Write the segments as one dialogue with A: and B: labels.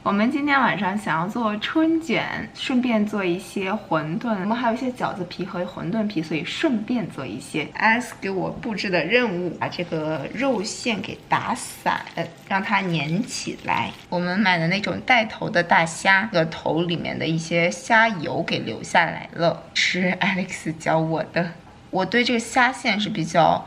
A: 我们今天晚上想要做春卷，顺便做一些馄饨。我们还有一些饺子皮和馄饨皮，所以顺便做一些。Alex 给我布置的任务，把这个肉馅给打散，让它粘起来。我们买的那种带头的大虾，这个头里面的一些虾油给留下来了，是 Alex 教我的。我对这个虾线是比较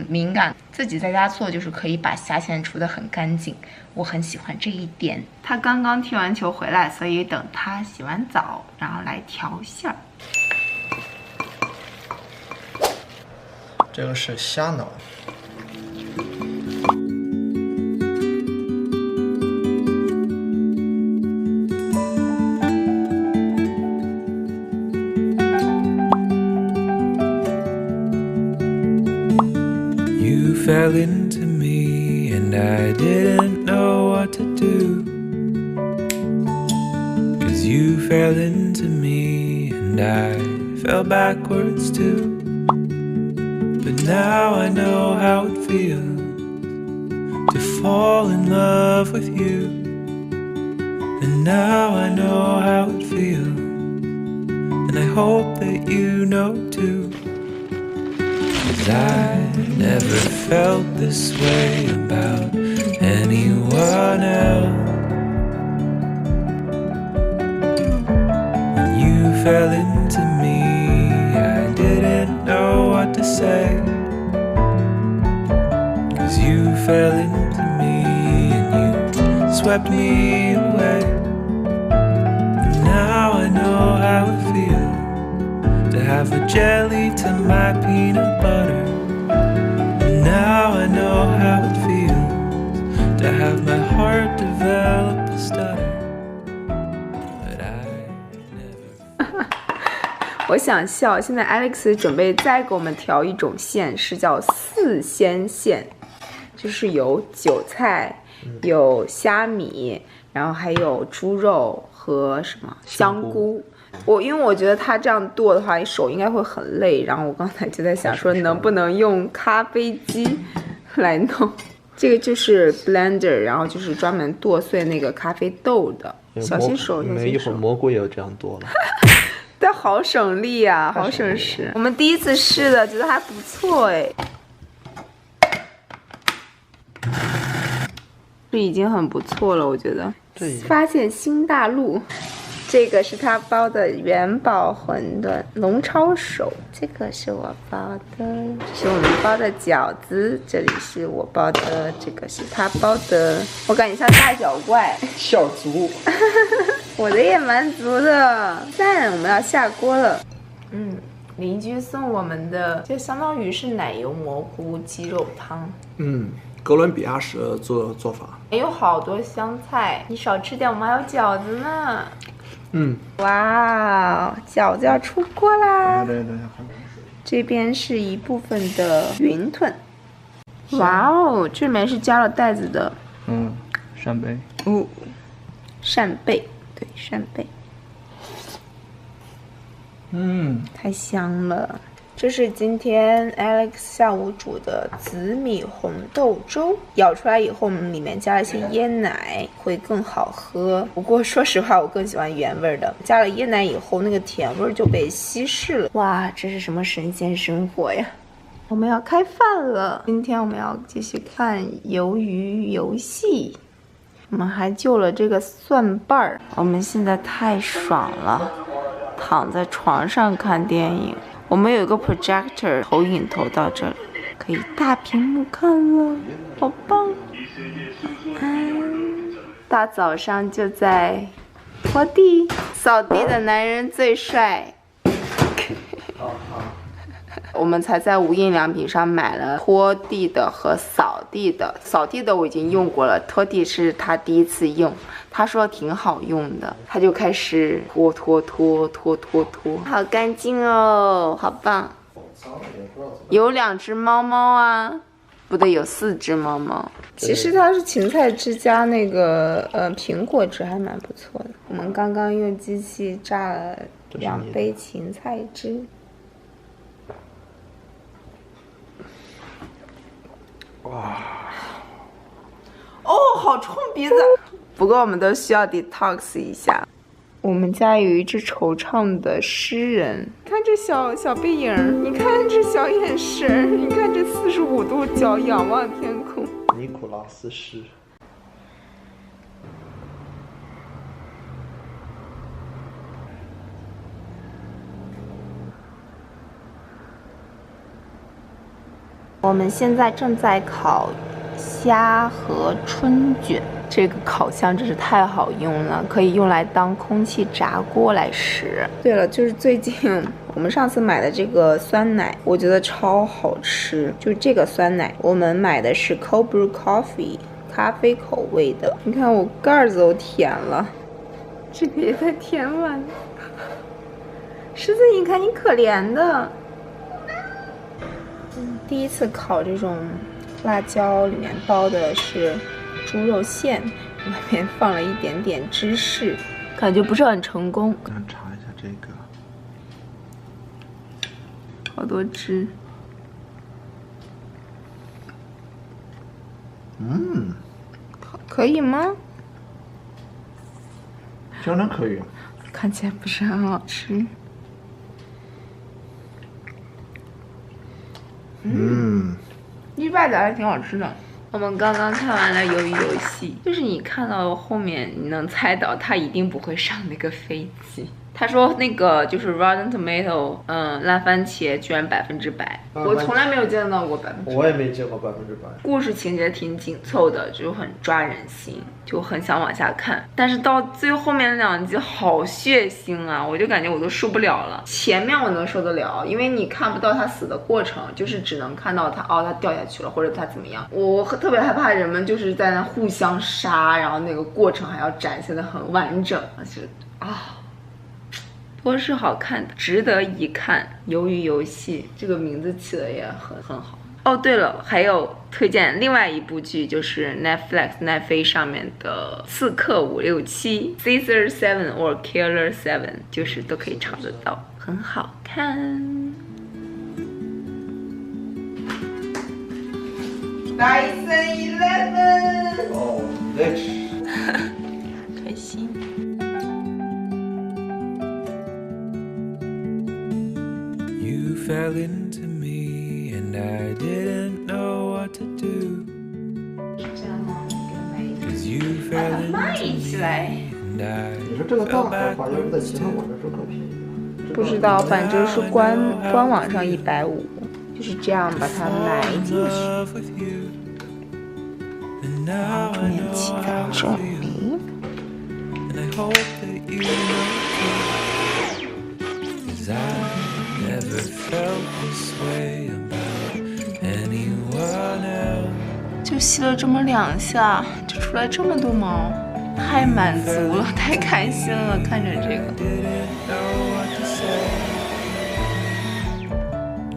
A: 敏感，自己在家做就是可以把虾线除得很干净，我很喜欢这一点。他刚刚踢完球回来，所以等他洗完澡，然后来调馅儿。
B: 这个是虾脑。
C: Fell into me and I didn't know what to do, 'cause you fell into me and I fell backwards too. But now I know how it feels to fall in love with you, and now I know how it feels, and I hope that you know too. 'Cause I never felt this way about anyone else. When you fell into me, I didn't know what to say, 'cause you fell into me and you swept me away. And now I know how it feels to have a jelly to my peanut butter. And now I know how it feels to have my heart develop a stutter. But I never
A: 我想笑，现在 Alex 准备再给我们调一种馅，是叫四鲜馅，就是有韭菜，有虾米，然后还有猪肉和什么香菇。因为我觉得他这样剁的话，你手应该会很累。然后我刚才就在想说，能不能用咖啡机来弄？这个就是 blender， 然后就是专门剁碎那个咖啡豆的。小心手，小心手。
B: 一会儿蘑菇也有这样剁了。
A: 但好省力啊，好省时。我们第一次试的，觉得还不错哎。这已经很不错了，我觉得。发现新大陆。这个是他包的元宝馄饨，龙抄手。这个是我包的，这是我们包的饺子。这里是我包的，这个是他包的。我感觉像大脚怪，
B: 馅儿足。
A: 我的也蛮足的。赞，我们要下锅了。邻居送我们的，就相当于是奶油蘑菇鸡肉汤。
B: 哥伦比亚式做法。
A: 还有好多香菜，你少吃点，我们还有饺子呢。哇，饺子要出锅啦！
B: 对，
A: 这边是一部分的云吞。哇哦，这里面是加了带子的。
B: 扇贝。
A: 扇贝，对，扇贝。太香了。这是今天 Alex 下午煮的紫米红豆粥，舀出来以后，我们里面加了一些椰奶，会更好喝。不过说实话，我更喜欢原味的，加了椰奶以后，那个甜味就被稀释了。哇，这是什么神仙生活呀！我们要开饭了，今天我们要继续看鱿鱼游戏。我们还救了这个蒜瓣儿，我们现在太爽了，躺在床上看电影。我们有一个 projector 投影投到这里，可以大屏幕看了，好棒！大早上就在拖地，扫地的男人最帅。我们才在无印良品上买了拖地的和扫地的。扫地的我已经用过了，拖地是他第一次用，他说挺好用的，他就开始拖，好干净哦，好棒。有2只猫猫啊，不对，有4只猫猫。其实它是芹菜汁加那个苹果汁，还蛮不错的。我们刚刚用机器榨了2杯芹菜汁。哇！哦，好冲鼻子！不过我们都需要 detox 一下。我们家有一只惆怅的诗人，看这小背影，你看这小眼神，你看这45度角仰望天空。
B: 尼古拉斯诗。
A: 我们现在正在烤虾和春卷，这个烤箱真是太好用了，可以用来当空气炸锅来食。对了，就是最近我们上次买的这个酸奶，我觉得超好吃。就这个酸奶，我们买的是 Cold Brew Coffee 咖啡口味的。你看我盖子都舔了，这个也太舔完了。狮子，你看你可怜的。第一次烤这种辣椒，里面包的是猪肉馅，外面放了一点点芝士，感觉不是很成功。
B: 咱查一下这个，
A: 好多汁。可以吗？
B: 相当可以。
A: 看起来不是很好吃。意外的还挺好吃的。我们刚刚看完了《鱿鱼游戏》，就是你看到后面，你能猜到他一定不会上那个飞机。他说那个就是 Rotten Tomato， 烂番茄居然100%，我从来没有见到过100%。
B: 我也没见过100%。
A: 故事情节挺紧凑的，就很抓人心，就很想往下看。但是到最后面2集好血腥啊，我就感觉我都受不了了。前面我能受得了，因为你看不到他死的过程，就是只能看到他他掉下去了，或者他怎么样。我特别害怕人们就是在那互相杀，然后那个过程还要展现的很完整，就不过是好看的，值得一看。鱿鱼游戏这个名字起的也很好。哦，对了，还有推荐另外一部剧，就是 Netflix 奈飞上面的《刺客567》Caesar 7 or Killer 7，就是都可以找得到，很好看。Dyson 11。
B: 哦 ，rich。
A: 开心。
C: You fell into me and I didn't know what to do.
A: 这样吗？Cause
C: you fell into me and I
B: 你说这个大海好像是在其他网站上更便宜。
A: 不知道，反正是官网上150，就是这样把它埋进去。
C: love with you. And now
A: 这
C: I
A: 面
C: know
A: 起在
C: how
A: 这
C: it
A: 里。
C: feels. And I hope that you know too. Cause I never felt this way about anyone else.
A: 就吸了这么2下，就出来这么多毛，太满足了，太开心了，看着这个。
C: Didn't know what to say.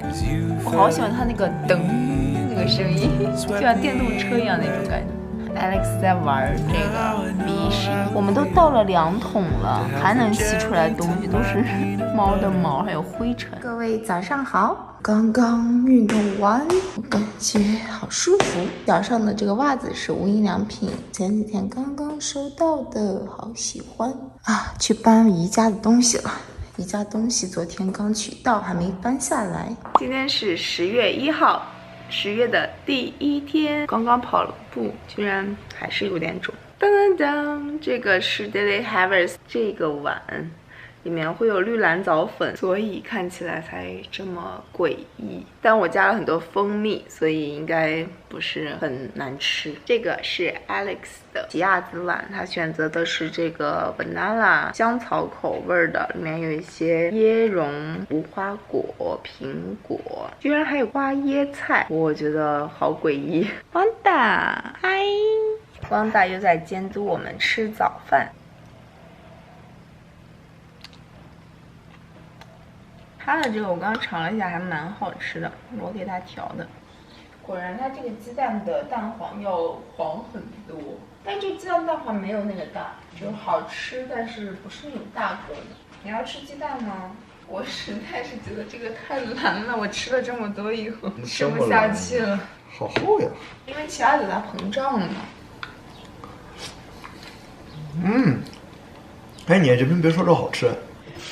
C: 'Cause you
A: 我好喜欢它那个噔那个声音，就像电动车一样那种感觉。Alex 在玩这个鼻屎，我们都倒了2桶了，还能吸出来东西，都是猫的毛还有灰尘。各位早上好，刚刚运动完，我感觉好舒服。脚上的这个袜子是无印良品，前几天刚刚收到的，好喜欢啊！去搬宜家的东西了。 宜家东西昨天刚取到，还没搬下来。今天是10月1号，10月的第1天，刚刚跑了步，居然还是有点肿。当当当，这个是 Daily Harvest 这个碗，里面会有绿蓝藻粉，所以看起来才这么诡异。但我加了很多蜂蜜，所以应该不是很难吃。这个是 Alex 的奇亚籽碗，他选择的是这个 banana 香草口味的，里面有一些椰蓉、无花果、苹果，居然还有花椰菜，我觉得好诡异。汪达，嗨，汪达又在监督我们吃早饭。 它的这个我刚刚尝了一下，还蛮好吃的，我给它调的。果然，它这个鸡蛋的蛋黄要黄很多，但这鸡蛋蛋黄没有那个大，就好吃，但是不是那种大个的。你要吃鸡蛋吗？我实在是觉得这个太蓝了，我吃了这么多以后吃不下去了。
B: 好厚呀！
A: 因为奇亚籽它膨胀了嘛。
B: 哎，你这边别说这好吃，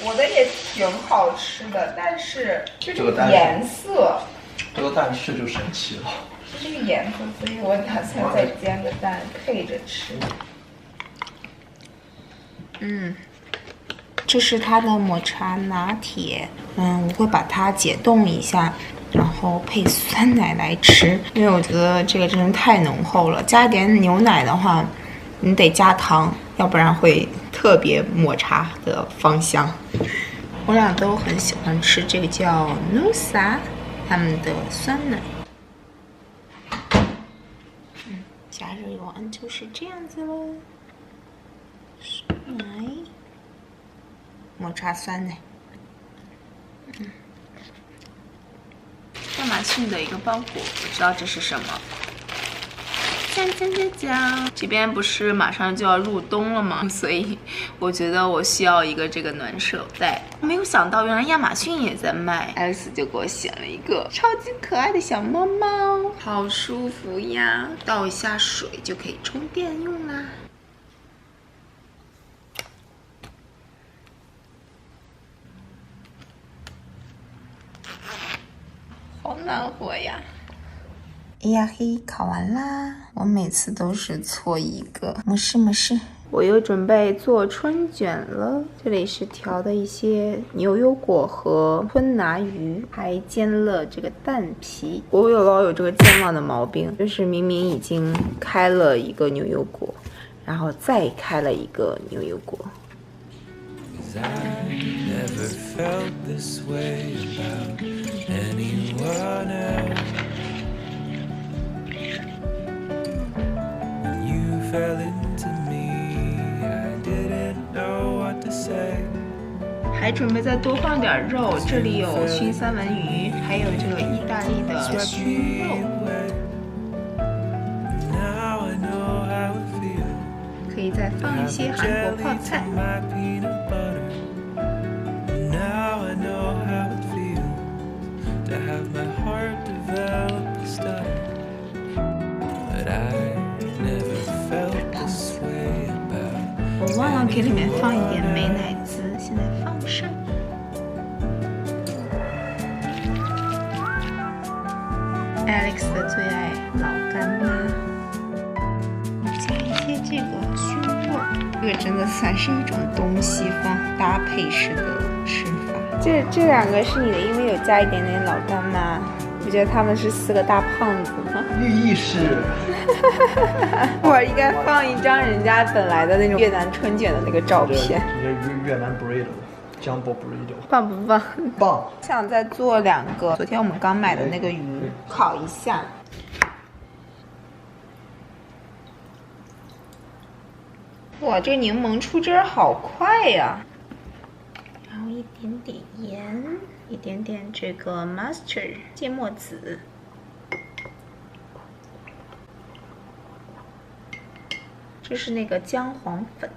A: 我的也挺好吃的，但是就
B: 这个蛋
A: 颜色，
B: 这个蛋是就神奇了。
A: 这个颜色，所以我打算再煎个蛋配着吃。这是它的抹茶拿铁，我会把它解冻一下，然后配酸奶来吃，因为我觉得这个真的太浓厚了。加一点牛奶的话，你得加糖，要不然会特别抹茶的芳香。我俩都很喜欢吃这个叫 Noosa 他们的酸奶。加热完就是这样子喽，酸奶。抹茶酸奶，亚马逊的一个包裹，不知道这是什么。讲，这边不是马上就要入冬了吗？所以我觉得我需要一个这个暖手袋。没有想到原来亚马逊也在卖，Alex就给我选了一个超级可爱的小猫猫，好舒服呀！倒一下水就可以充电用啦。好暖和呀！哎呀嘿，烤完啦！我每次都是错一个，没事。我又准备做春卷了，这里是调的一些牛油果和吞拿鱼，还煎了这个蛋皮。我老有这个健忘的毛病，就是明明已经开了一个牛油果，然后再开了一个牛油果。
C: Never felt this way about anyone else. When you fell into me, I didn't know what to say.
A: 还准备再多放点肉，这里有熏三文鱼，还有这个意大利的熏肉。
C: Now I know how it feels.
A: 可以再放一些韩国泡菜。
C: My peanut butter. Now I know how it feels to have my heart develop a stutter. But I never felt this way about.
A: 我忘了给里面放一点美乃滋，现在放上。Alex 的最爱老干妈，加一些这个熏肉，这个真的算是一种东西方搭配式的吃法。这两个是你的，因为有加一点点老干妈。我觉得他们是4个大胖子吗？
B: 寓意是，
A: 我应该放一张人家本来的那种越南春卷的那个照片。
B: 越南 burrito， Jumbo burrito，
A: 棒不棒？
B: 棒！
A: 想再做2个，昨天我们刚买的那个鱼，烤一下。哇，这个柠檬出汁儿好快呀！然后一点点盐，一点点这个 mustard 芥末籽。这是那个姜黄粉。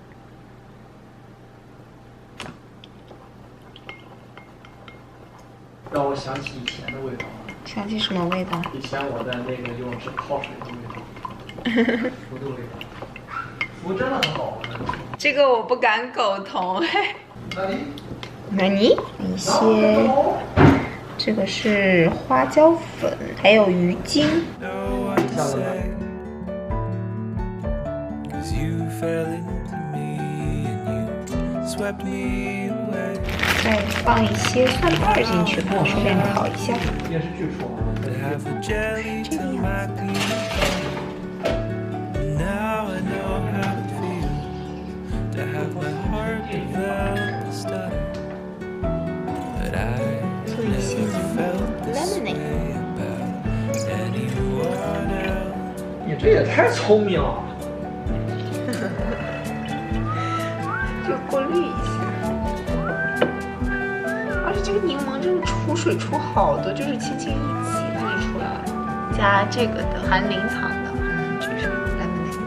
D: 让我想起以前的味道了。
A: 想起什么味道？
D: 以前我在那个游泳池泡水的味道，福的味道，福真的很好闻。
A: 这个我不敢苟同。
D: 那你
A: 一些，这个是花椒粉，还有鱼精。
C: Know what to say. 'Cause you fell into me and you swept me away.
A: 再放一些蒜瓣进去吧，顺便烤一下。
D: 电视剧说
C: But have the jelly to my peanut butter. Now I know how it feels to have my heart develop a stutter. But I
A: 做一些
C: never felt this
A: lemonade。
C: way about anyone else.
D: 你这也太聪明了。
A: 就过滤一下。而且这个柠檬真的出水出好多，就是轻轻一挤它就出来了。加这个的含零糖的，这是 lemonade。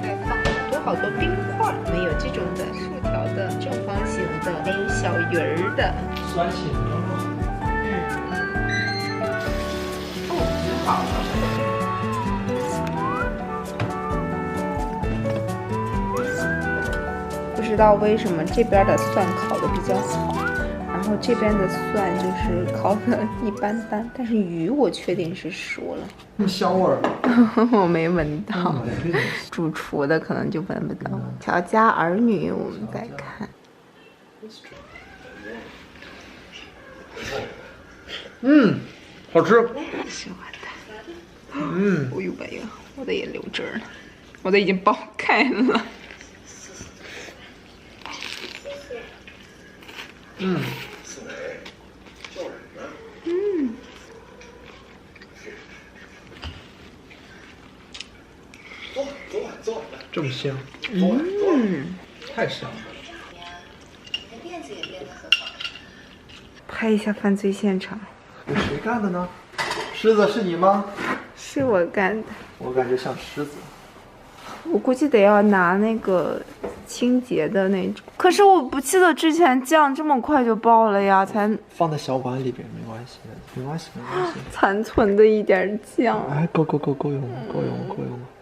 A: 再放好多冰块，我们有这种的竖条的、正方形的，还有小鱼儿的。
D: 酸气很重。
A: 哦，挺好的。道为什么这边的蒜烤的比较好，然后这边的蒜就是烤的一般般，但是鱼我确定是熟了。
B: 那么香味儿。
A: 我没闻到，主厨的可能就闻不到。乔家儿女，我们再看。
B: 嗯，好吃。
A: 是我的。哎呦喂呀，我的也流汁儿了，我的已经爆开了。
B: 嗯。这么香。太香了。
A: 拍一下犯罪现场。
B: 是谁干的呢？狮子是你吗？
A: 是我干的。
B: 我感觉像狮子。
A: 我估计得要拿那个清洁的那种，可是我不记得之前酱这么快就爆了呀，才
B: 放在小碗里边没关系，没关系，没关系。
A: 残存的一点酱，
B: 哎，够用，够用。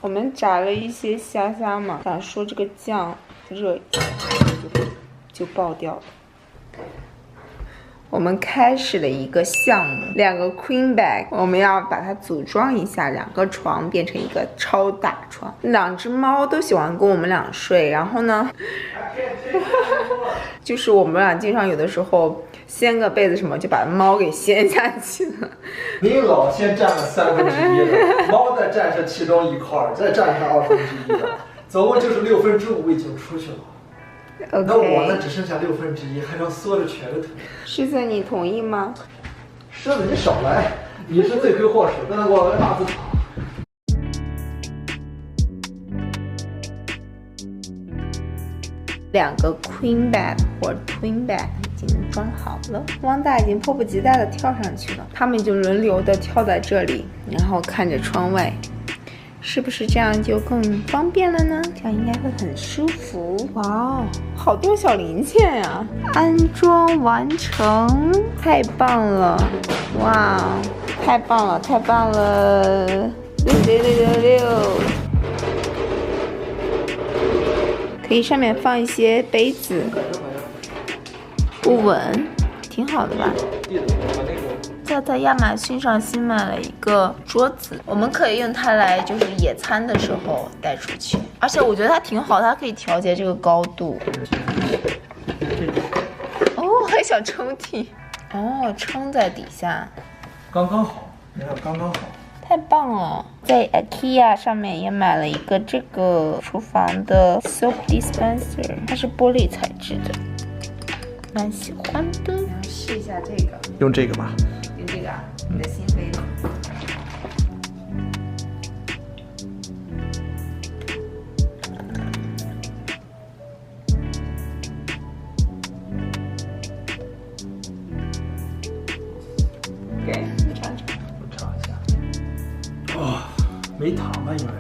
A: 我们炸了一些虾嘛，想说这个酱热一下就爆掉了。我们开始了一个项目，2个 queen bag， 我们要把它组装一下，2个床变成一个超大床。2只猫都喜欢跟我们俩睡，然后呢，就是我们俩经常有的时候掀个被子什么，就把猫给掀下去了。
B: 您老先占了1/3了，猫再占上其中1块，再占上1/2了，总共就是5/6已经出去了。
A: Okay.
B: 那我呢，只剩下1/6，还能缩着瘸着腿。
A: 狮子，你同意吗？
B: 狮子，你少来，你是罪魁祸首，在那给我大字塔。
A: 2个 queen bed 或 twin bed 已经装好了，汪大已经迫不及待地跳上去了，他们就轮流的跳在这里，然后看着窗外。是不是这样就更方便了呢？这样应该会很舒服。哇哦，好多小零件呀！安装完成，太棒了！哇，太棒了，太棒了！66666，可以上面放一些杯子，不稳，挺好的吧？在亚马逊上新买了一个桌子，我们可以用它来就是野餐的时候带出去，而且我觉得它挺好，它可以调节这个高度。哦，还有小抽屉，哦，撑在底下，
B: 刚刚好，你看刚刚好，
A: 太棒了。在 IKEA 上面也买了一个这个厨房的 soap dispenser， 它是玻璃材质的，蛮喜欢的。试一下这个，
B: 用这个吧。
A: 用这个啊，你的心扉呢？给你尝尝。
B: 我尝一下。哦，没糖吧？因为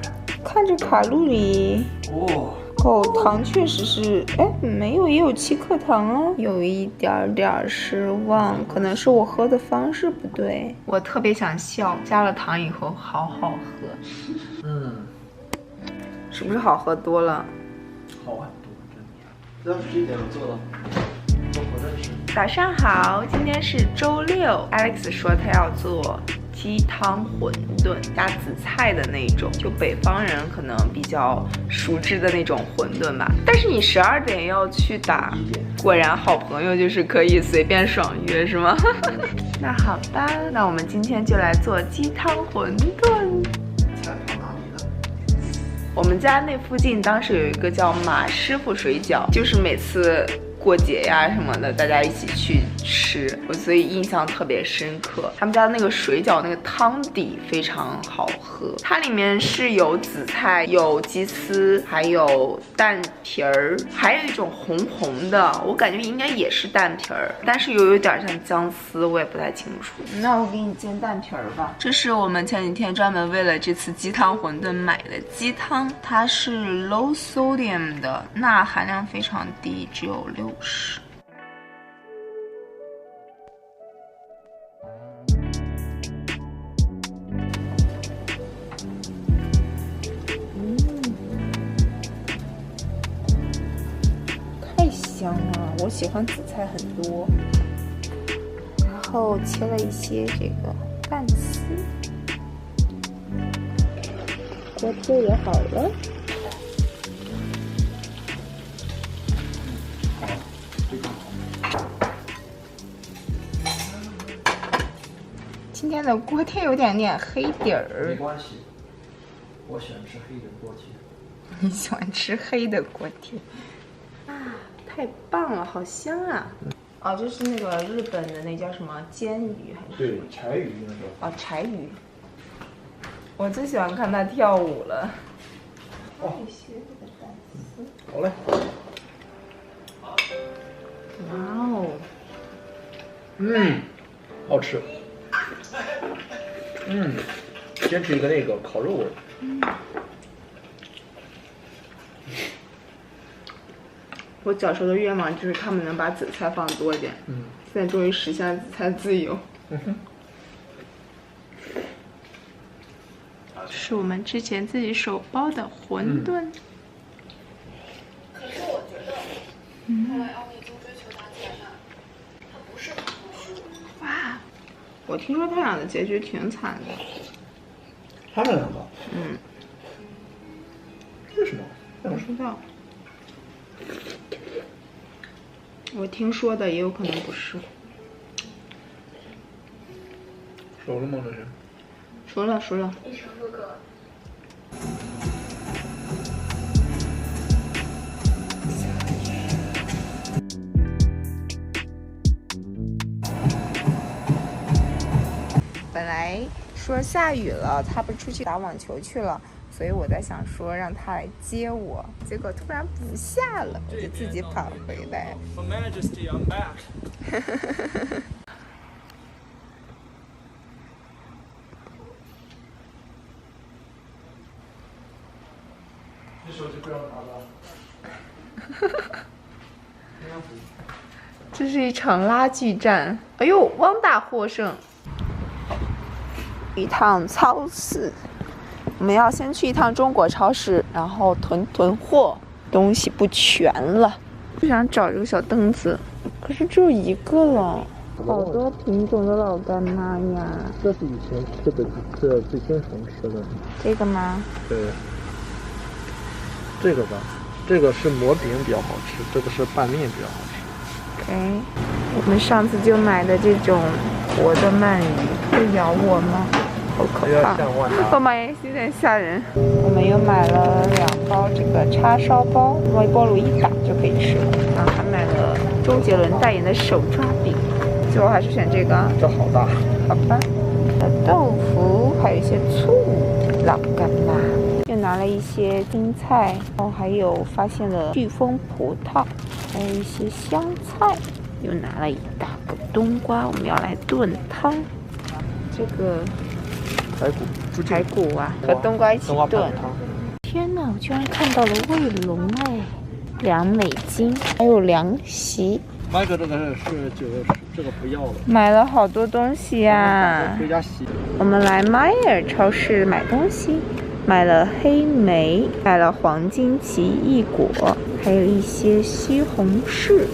A: 看着卡路里。
B: 哦。
A: 哦，糖确实是，哎，没有，也有7克糖啊，有一点点失望，可能是我喝的方式不对。我特别想笑，加了糖以后好好喝。是不是好喝多了？
B: 好很多，真的。要是这点我做的，我真是。
A: 早上好，今天是周6 ，Alex 说他要做鸡汤馄饨加紫菜的那种，就北方人可能比较熟知的那种馄饨吧。但是你12点要去打，果然好朋友就是可以随便爽约是吗？那好吧，那我们今天就来做鸡汤馄饨。
B: 菜跑哪里了？
A: 我们家那附近当时有一个叫马师傅水饺，就是每次过节呀什么的，大家一起去吃，我所以印象特别深刻。他们家那个水饺那个汤底非常好喝，它里面是有紫菜、有鸡丝，还有蛋皮儿，还有一种红红的，我感觉应该也是蛋皮儿，但是又有点像姜丝，我也不太清楚。那我给你煎蛋皮儿吧。这是我们前几天专门为了这次鸡汤馄饨买的鸡汤，它是 low sodium 的，钠含量非常低，只有60。看香啊！我喜欢紫菜很多，然后切了一些这个蛋丝，锅贴也好了。今天的锅贴有点黑底儿。
B: 没关系，我喜欢吃黑的锅贴。
A: 你喜欢吃黑的锅贴啊？太棒了，好香啊！哦，这是那个日本的那叫什么煎鱼还是？
B: 对，柴鱼那个。
A: 哦，柴鱼。我最喜欢看他跳舞了。
B: 哦，好嘞。
A: 哇哦！
B: 好吃。先吃一个那个烤肉味。
A: 我小时候的愿望就是他们能把紫菜放多一点。现在终于实现了紫菜自由。是我们之前自己手包的馄饨。
E: 可是我觉得，后来奥利就追求大自然，他不是很不舒服。
A: 哇，我听说他俩的结局挺惨的。
B: 他们两个？为什么？
A: 不知道。我听说的，也有可能不是。
B: 熟了吗？这是？
A: 熟了，熟了。
E: 一成哥哥。
A: 本来说下雨了，他不出去打网球去了，所以我在想说让他来接我，结果突然不下了，我就自己跑回来。
C: For Majesty, I'm back.
B: 你手机不要拿了。
A: 这是一场拉锯战。哎呦，汪大获胜。一趟超市，我们要先去一趟中国超市，然后囤货，东西不全了。就想找这个小凳子，可是只有一个了。好多品种的老干妈呀。
B: 这是以前吃的最经常吃的。
A: 这个吗？
B: 对。这个吧，这个是馍饼比较好吃，这个是拌面比较好吃。
A: OK， 我们上次就买的这种活的鳗鱼，会咬我吗？好可怕！我妈也有点吓人。我们又买了2包这个叉烧包，微波炉一打就可以吃了。然后还买了周杰伦代言的手抓饼，最后还是选这个。
B: 这好大。
A: 好吧。豆腐，还有一些醋，老干妈。又拿了一些青菜，然后还有发现了巨峰葡萄，还有一些香菜，又拿了一大个冬瓜，我们要来炖汤。这个排骨啊，和冬瓜一起炖。天哪，我居然看到了卫龙哎，2美金，还有凉席。
B: 麦哥，这个是这个不要了。
A: 买了好多东西呀。
B: 回家洗。
A: 我们来 Meijer 超市买东西。买了黑莓，买了黄金奇异果，还有一些西红柿，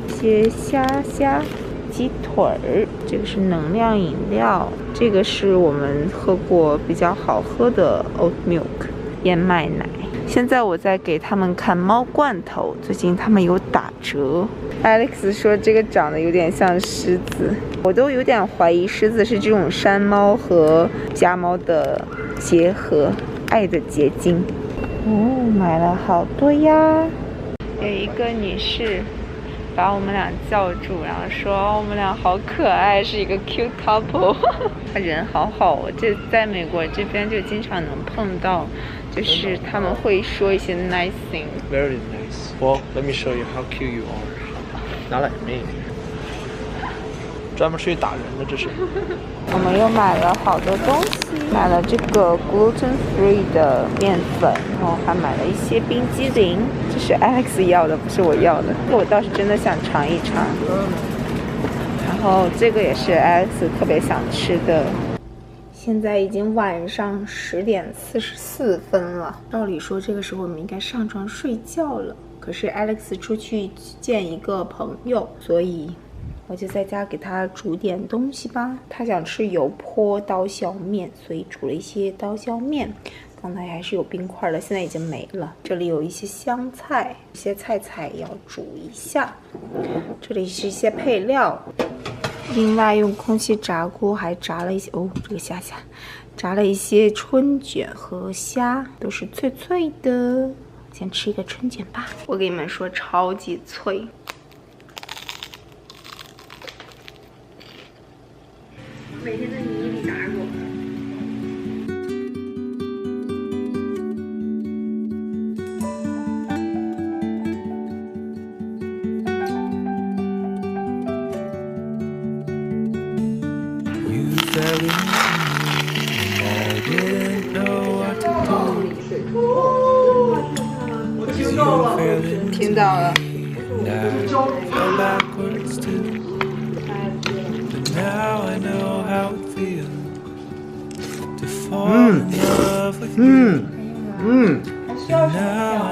A: 一些虾、鸡腿儿。这个是能量饮料，这个是我们喝过比较好喝的 oat milk 燕麦奶。现在我在给他们看猫罐头，最近他们有打折。Alex 说这个长得有点像狮子，我都有点怀疑狮子是这种山猫和家猫的结合。爱的结晶哦，买了好多呀。有一个女士把我们俩叫住，然后说我们俩好可爱，是一个 cute couple。他人好好，我这在美国这边就经常能碰到，就是他们会说一些 nice things。
B: Very nice. Well, let me show you how cute you are. Not like me. 专门出去打人的这是。
A: 我们又买了好多东西，买了这个 gluten free 的面粉，然后还买了一些冰激凌，这是 Alex 要的，不是我要的。我倒是真的想尝一尝。然后这个也是 Alex 特别想吃的。现在已经晚上10点44分了，照理说这个时候我们应该上床睡觉了，可是 Alex 出去见一个朋友，所以我就在家给他煮点东西吧。他想吃油泼刀削面，所以煮了一些刀削面。刚才还是有冰块的，现在已经没了。这里有一些香菜，一些菜要煮一下。这里是一些配料。另外用空气炸锅还炸了一些这个虾炸了一些春卷和虾，都是脆脆的。先吃一个春卷吧，我跟你们说超级脆。每天在泥里打滚。听到了。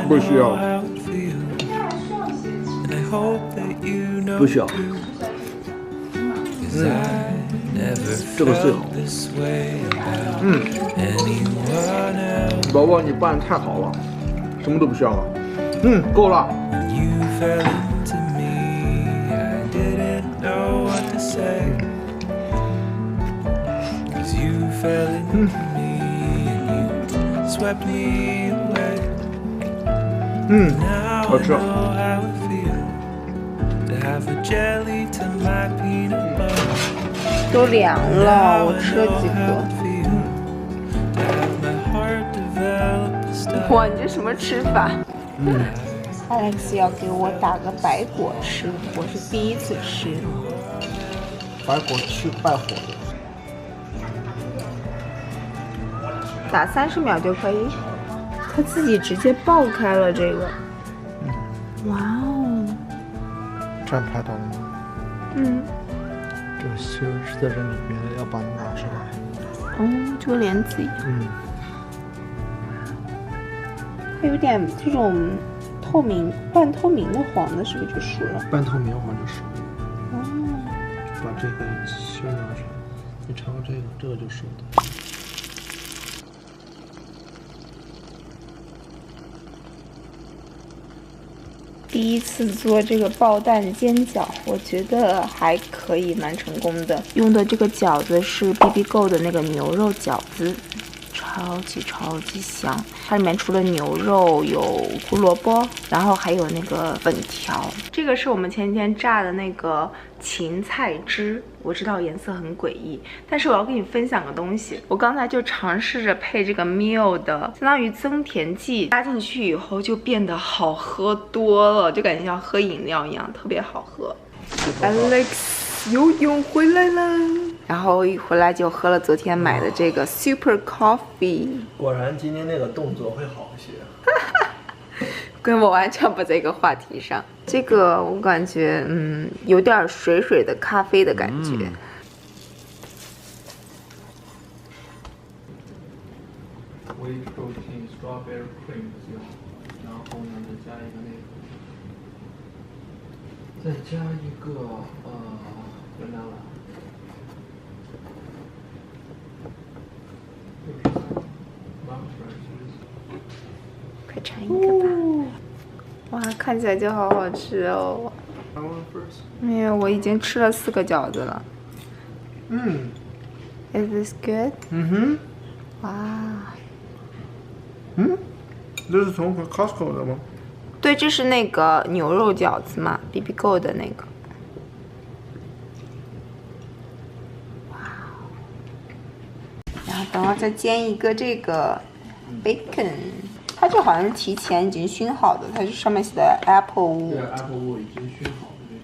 B: 不需要。不需要。这个最好。宝宝，你拌得太好了，什么都不需要了。够了。好吃。
A: 都凉了，我吃了几个。哇，你这什么吃法？Alex 要给我打个白果吃，我是第一次吃。
B: 白果去败火的。
A: 打30秒就可以，它自己直接爆开了这个。哇哦！
B: 这样拍到了吗？这个芯儿是在这里面，要把它拿出来。
A: 就跟莲子一样。它有点这种透明、半透明的黄的，是不是就熟了？
B: 半透明黄就熟了。把这个芯儿拿出来，你尝尝这个就熟的。
A: 第一次做这个爆蛋煎饺，我觉得还可以，蛮成功的。用的这个饺子是 Bibigo 的那个牛肉饺子，超级香。它里面除了牛肉有胡萝卜，然后还有那个粉条。这个是我们前几天炸的那个芹菜汁，我知道颜色很诡异，但是我要跟你分享个东西。我刚才就尝试着配这个 Mio 的相当于增甜剂，加进去以后就变得好喝多了，就感觉像喝饮料一样，特别好喝。Alex 游泳回来了，然后一回来就喝了昨天买的这个 Super Coffee。
B: 果然今天那个动作会好一些。
A: 跟我完全不在一个话题上。这个我感觉，有点水水的咖啡的感觉。
D: Whey protein strawberry cream 最好，然后呢再加一个banana。
A: 快尝一个吧！哇，看起来就好好吃哦。没有，我已经吃了4个饺子了。Is this good？ 哇。
B: 这是从 Costco 的吗？
A: 对，这是那个牛肉饺子嘛 ，Bibigo 的那个。哇。然后等会儿再煎一个这个 bacon。它这好像是提前已经熏好的，它这上面写的 apple wood。
D: 对 ，apple wood 已经熏好的这个。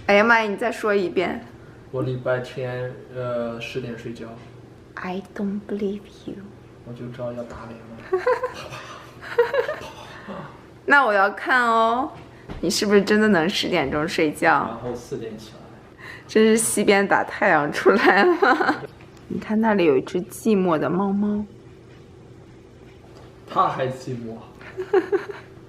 A: 哎呀妈呀！你再说一遍。
D: 我礼拜天10点睡觉。
A: I don't believe you。
D: 我就知道要打脸了。
A: 那我要看哦，你是不是真的能10点钟睡觉？
D: 然后4点起来。
A: 这是西边打太阳出来了。你看那里有一只寂寞的猫猫，
D: 他还寂寞。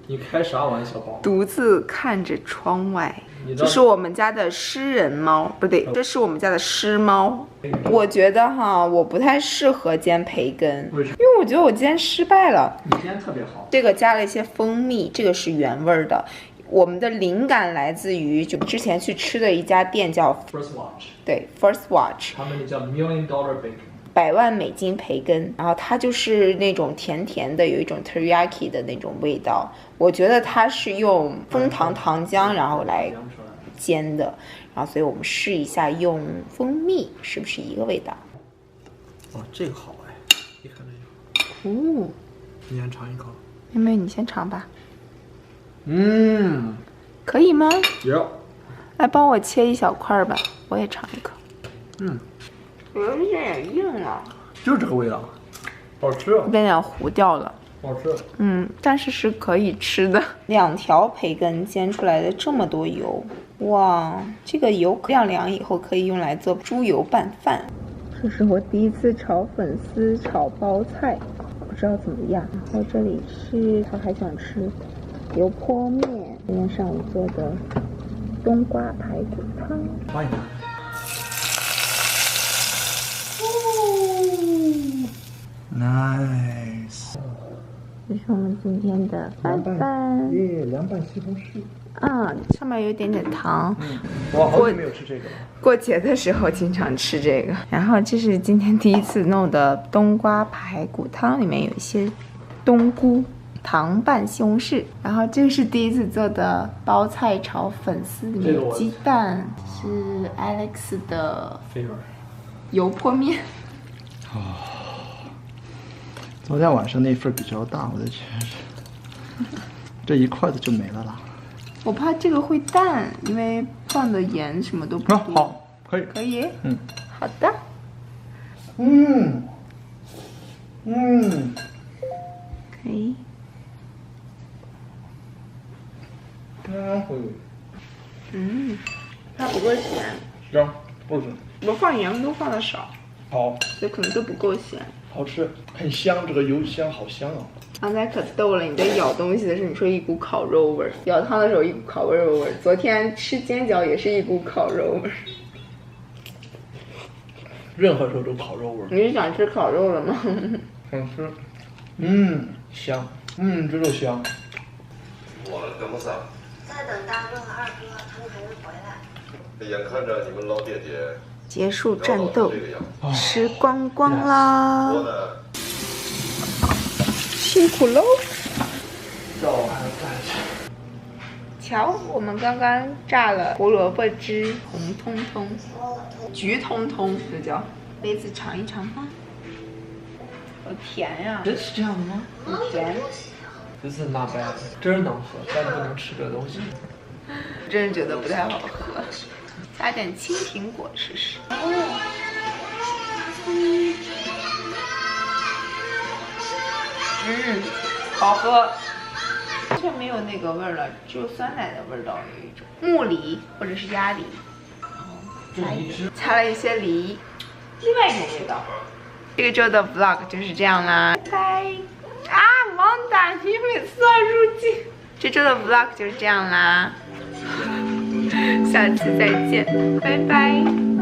D: 你开啥玩笑，宝？
A: 独自看着窗外。
D: 你知道
A: 这是我们家的诗人猫，不对，这是我们家的诗猫。我觉得哈，我不太适合煎培根，
D: 为什么？
A: 因为我觉得我今天失败了。
D: 你今天特别好。
A: 这个加了一些蜂蜜，这个是原味儿的。我们的灵感来自于就之前去吃的一家店叫
D: First Watch，
A: 对 First Watch，
D: 他们那叫 $1 million bacon。
A: 100万美金培根，然后它就是那种甜甜的，有一种 teriyaki 的那种味道。我觉得它是用枫糖糖浆然后来煎的，然后所以我们试一下用蜂蜜是不是一个味道。
D: 哦，这个好哎，一看这个。
A: 哦，
D: 你先尝一口。
A: 妹妹你先尝吧，
D: 嗯，
A: 可以吗？
D: 有。
A: 来帮我切一小块儿吧，我也尝一口。
D: 嗯，
A: 我觉得有点硬了，
D: 就是这个味道，好吃，
A: 有点糊掉了。
D: 好吃。
A: 但是是可以吃的。2条培根煎出来的这么多油，哇，这个油晾凉以后可以用来做猪油拌饭。这是我第一次炒粉丝炒包菜，不知道怎么样。然后这里是他还想吃油泼面，今天上午做的冬瓜排骨汤。
D: 欢迎。Nice。
A: 这是我们今天的饭饭。
D: 耶，凉拌西红柿。
A: 上面有一点点糖。
D: 我好久没有吃这个了。
A: 过节的时候经常吃这个。然后这是今天第一次弄的冬瓜排骨汤，里面有一些冬菇。糖拌西红柿，然后这个是第一次做的包菜炒粉丝，里面有鸡蛋，是 Alex 的油泼面。
B: 昨天晚上那份比较大，我的天，这一块的就没了啦。
A: 我怕这个会淡，因为放的盐什么都不多。
B: 好，可以。
A: 可以。
B: 嗯，
A: 好的。可以。它不够咸。
B: 行，不行。
A: 我放盐都放的少，
B: 好，
A: 所以可能都不够咸。
B: 好吃，很香，这个油香好香啊。
A: 刚才可逗了，你在咬东西的时候，你说一股烤肉味儿；舀汤的时候一股烤肉味儿。昨天吃煎饺也是一股烤肉味儿。
B: 任何时候都烤肉味儿。
A: 你是想吃烤肉了吗？
B: 想吃。香。这肉香。
F: 我跟不上。
E: 在等大哥和二哥，他们还没回来。
F: 眼看着你们老爹爹
A: 结束战斗，
F: 这个样子，
A: 吃光光啦！
F: 我呢，
A: 辛苦喽！
B: 肉还要蘸下。
A: 瞧，我们刚刚榨了胡萝卜汁，红彤彤、橘彤彤，这叫。杯子尝一尝吧。好甜呀！
D: 真是这样的吗？
A: 很甜。
D: This is not bad，真能喝，但不能吃这东西。
A: 真是觉得不太好喝，加点青苹果试试。好喝，完全没有那个味儿了，只有酸奶的味道，有一种木梨或者是鸭梨，加了一些梨，另外一种味道。这个周的 vlog 就是这样啦，拜拜。王大你每次要入镜。这周的 vlog 就是这样啦，下期再见，拜拜。